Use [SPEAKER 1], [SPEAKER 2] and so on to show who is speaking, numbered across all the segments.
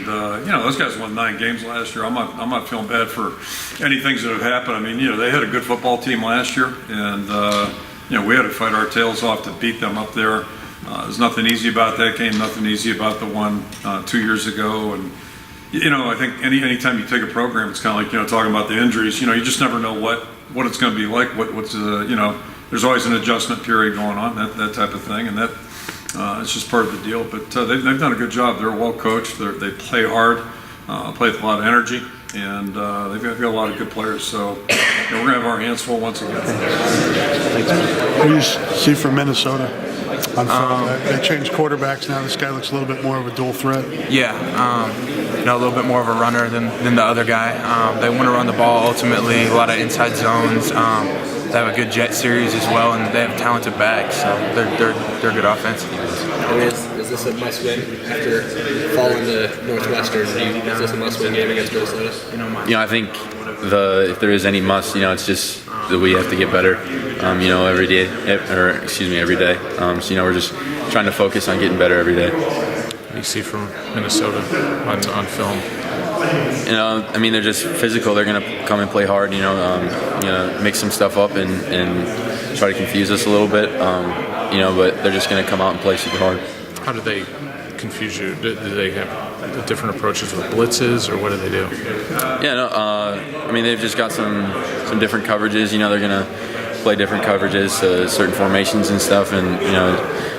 [SPEAKER 1] And those guys won 9 games last year. I'm not feeling bad for any things that have happened. I mean, they had a good football team last year, and we had to fight our tails off to beat them up there. There's nothing easy about that game. Nothing easy about the one 2 years ago. And I think anytime you take a program, it's kind of like talking about the injuries. You just never know what it's going to be like. What's there's always an adjustment period going on, that type of thing, and that it's just part of the deal. But they've done a good job. They're well coached. They play hard, play with a lot of energy, and they've got a lot of good players. So we're going to have our hands full once again.
[SPEAKER 2] What do you see from Minnesota? They changed quarterbacks now. This guy looks a little bit more of a dual threat.
[SPEAKER 3] Yeah, a little bit more of a runner than the other guy. They want to run the ball ultimately. A lot of inside zones. They have a good jet series as well, and they have talented backs. So they're good offensively.
[SPEAKER 4] Is this a must-win after falling to Northwestern? Is this a must-win game against Minnesota?
[SPEAKER 5] I think if there is any must, it's just that we have to get better. Every day. So we're just trying to focus on getting better every day.
[SPEAKER 6] What do you see from Minnesota on film?
[SPEAKER 5] They're just physical. They're going to come and play hard. Mix some stuff up and try to confuse us a little bit. But they're just going to come out and play super hard.
[SPEAKER 6] How do they confuse you? Do they have different approaches with blitzes, or what do they do?
[SPEAKER 5] They've just got some different coverages. They're going to play different coverages, certain formations and stuff, and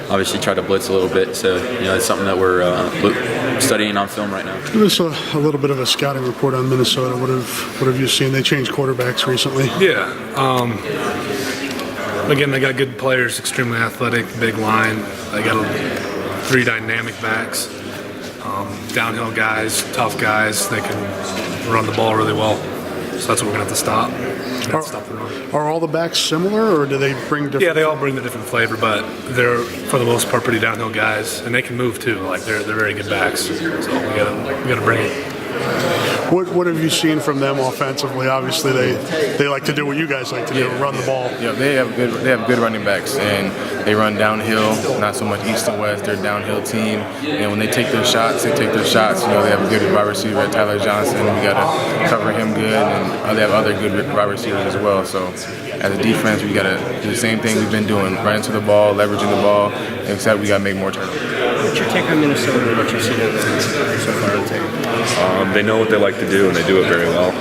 [SPEAKER 5] obviously try to blitz a little bit. So it's something that we're studying on film right now.
[SPEAKER 2] Give us a little bit of a scouting report on Minnesota. What have you seen? They changed quarterbacks recently.
[SPEAKER 7] Yeah. Again, they got good players, extremely athletic, big line. They got 3 dynamic backs, downhill guys, tough guys. They can run the ball really well. So that's what we're going to have to stop.
[SPEAKER 2] Are all the backs similar, or do they bring different?
[SPEAKER 7] Yeah, they all bring the different flavor, but they're, for the most part, pretty downhill guys, and they can move too. Like they're very good backs. So we got to bring it.
[SPEAKER 2] What have you seen from them offensively? Obviously, they like to do what you guys like to do, run the ball.
[SPEAKER 3] Yeah, they have good running backs, and they run downhill, not so much east and west. They're a downhill team, and when they take their shots, they take their shots. They have a good wide receiver, Tyler Johnson. We got to cover him good, and they have other good wide receivers as well. So as a defense, we got to do the same thing we've been doing, run into the ball, leveraging the ball, except we got to make more turnovers.
[SPEAKER 4] What's your take on Minnesota and what you've seen so far on tape?
[SPEAKER 8] They know what they like to do, and they do it very well.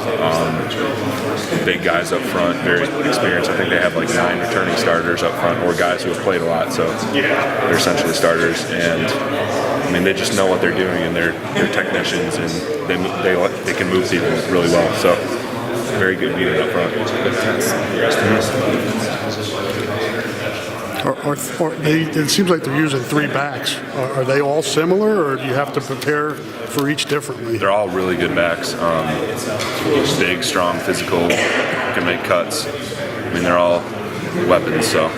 [SPEAKER 8] Big guys up front, very experienced. I think they have like 9 returning starters up front, or guys who have played a lot, so they're essentially starters. And they just know what they're doing, and they're technicians, and they can move people really well. So very good unit up front.
[SPEAKER 2] It seems like they're using 3 backs. Are they all similar, or do you have to prepare for each differently?
[SPEAKER 8] They're all really good backs. Big, strong, physical, can make cuts. They're all weapons, so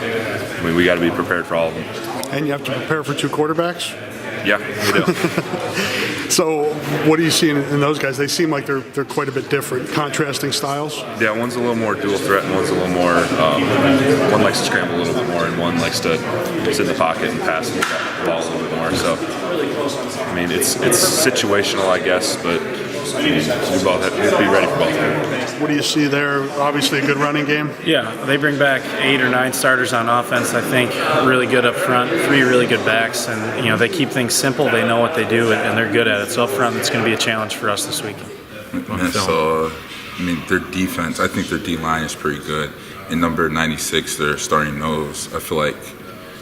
[SPEAKER 8] we got to be prepared for all of them.
[SPEAKER 2] And you have to prepare for 2 quarterbacks?
[SPEAKER 8] Yeah, we do.
[SPEAKER 2] So what do you see in those guys? They seem like they're quite a bit different, contrasting styles.
[SPEAKER 8] Yeah, one's a little more dual threat, and one's a little more. One likes to scramble a little bit more, and one likes to sit in the pocket and pass the ball a little bit more. So, it's situational, I guess, but we both have to be ready for both.
[SPEAKER 2] What do you see there? Obviously, a good running game.
[SPEAKER 9] Yeah, they bring back 8 or 9 starters on offense. I think really good up front, 3 really good backs, and they keep things simple. They know what they do, and they're good at it. So up front, it's going to be a challenge for us this weekend.
[SPEAKER 10] So, their defense, I think their D-line is pretty good. And number 96, their starting nose, I feel like,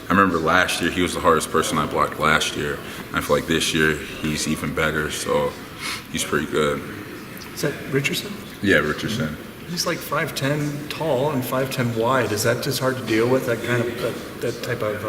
[SPEAKER 10] I remember last year, he was the hardest person I blocked last year. I feel like this year, he's even better, so he's pretty good.
[SPEAKER 11] Is that Richardson?
[SPEAKER 10] Yeah, Richardson.
[SPEAKER 11] He's like 5'10" tall and 5'10" wide. Is that just hard to deal with, that kind of, that type of,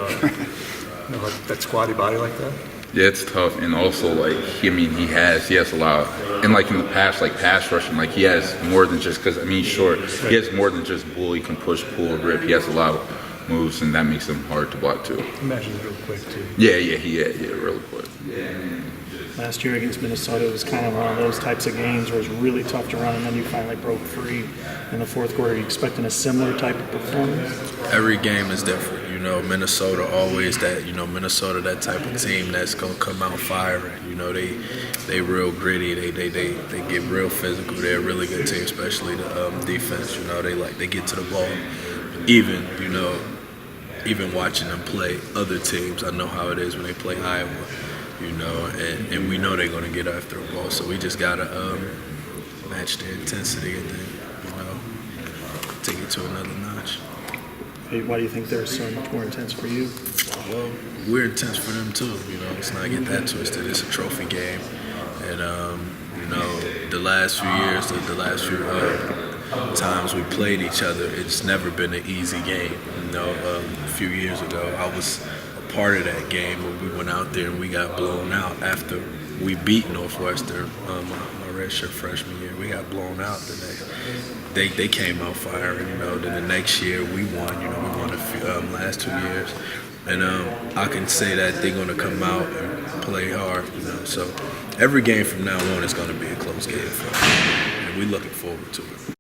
[SPEAKER 11] like that squatty body like that?
[SPEAKER 10] Yeah, it's tough, and also he has a lot, and in the past, pass rushing, he has more than just, because he's short, he has more than just bull. He can push, pull, rip. He has a lot of moves, and that makes him hard to block too.
[SPEAKER 11] Imagine he's real quick too.
[SPEAKER 10] Yeah, really quick.
[SPEAKER 12] Last year against Minnesota, it was kind of one of those types of games where it was really tough to run, and then you finally broke free in the fourth quarter. Are you expecting a similar type of performance?
[SPEAKER 13] Every game is different. Minnesota always that, Minnesota, that type of team that's gonna come out firing. They real gritty. They get real physical. They're a really good team, especially the defense. They get to the ball. Even watching them play other teams, I know how it is when they play Iowa. And we know they're gonna get after the ball. So we just gotta match their intensity and then take it to another notch.
[SPEAKER 12] Hey, why do you think they're so much more intense for you?
[SPEAKER 13] Well, we're intense for them too. Let's not get that twisted. It's a trophy game, and the last few years, the last few times we played each other, it's never been an easy game. A few years ago, I was a part of that game where we went out there and we got blown out after we beat Northwestern. My redshirt freshman year, we got blown out the next. They came out firing, Then the next year we won, we won the last 2 years. And I can say that they're going to come out and play hard, So every game from now on is going to be a close game for us. And we're looking forward to it.